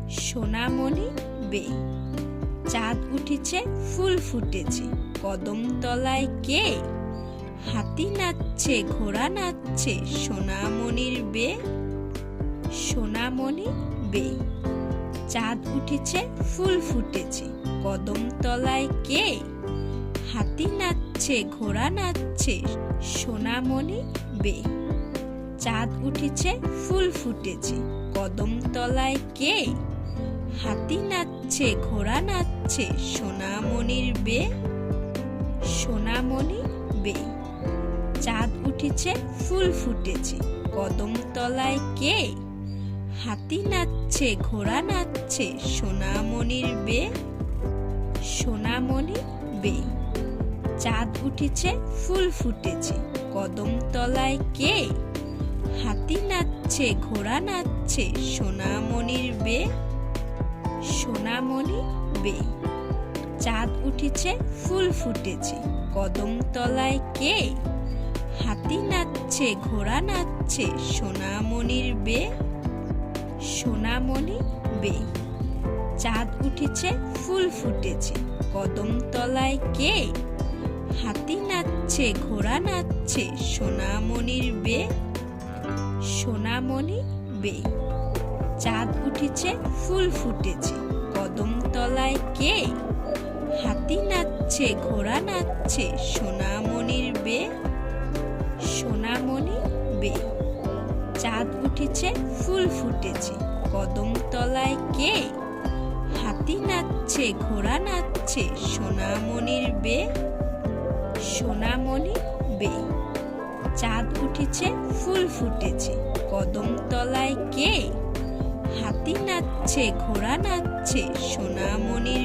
সোনামণি বে। চাঁদ উঠেছে ফুল ফুটেছে কদম তলায় কে? হাতি নাচছে ঘোড়া নাচছে সোনামণির বে। সোনামণি বে। চাঁদ উঠেছে ফুল ফুটেছে কদম তলায় কে? হাতি নাচছে ঘোড়া নাচছে সোনামণি বে। চাঁদ উঠেছে ফুল ফুটেছে কদম তলায় কে? হাতি নাচছে ঘোড়া নাচছে সোনামণির বে। সোনামণি বে। চাঁদ উঠেছে ফুল ফুটেছে কদম তলায় কে? হাতি নাচছে ঘোড়া নাচছে সোনামণির বে। সোনামণি বে। চাঁদ উঠেছে ফুল ফুটেছে কদম তলায় কে? হাতি নাচছে ঘোড়া নাচছে সোনামণির বে। সোনামণি বে। চাঁদ উঠেছে ফুল ফুটেছে কদম তলায় কে? হাতি নাচছে ঘোড়া নাচছে সোনামণির বে। সোনামণি বে। চাঁদ উঠেছে ফুল ফুটেছে কদম তলায় কে? হাতি নাচছে ঘোড়া নাচছে সোনামণির বে। সোনামণি বে। চাঁদ উঠেছে ফুল ফুটেছে কদম তলায় কে? হাতি নাচছে ঘোড়া নাচছে সোনামণির বে। সোনামণি বে। চাঁদ উঠেছে ফুল ফুটেছে কদম তলায় কে? হাতি নাচছে ঘোড়া নাচছে সোনামণির বে। সোনামণি বে। চাঁদ উঠেছে ফুল ফুটেছে কদম তলায় কে? হাতি নাচছে ঘোড়া নাচছে সোনামণির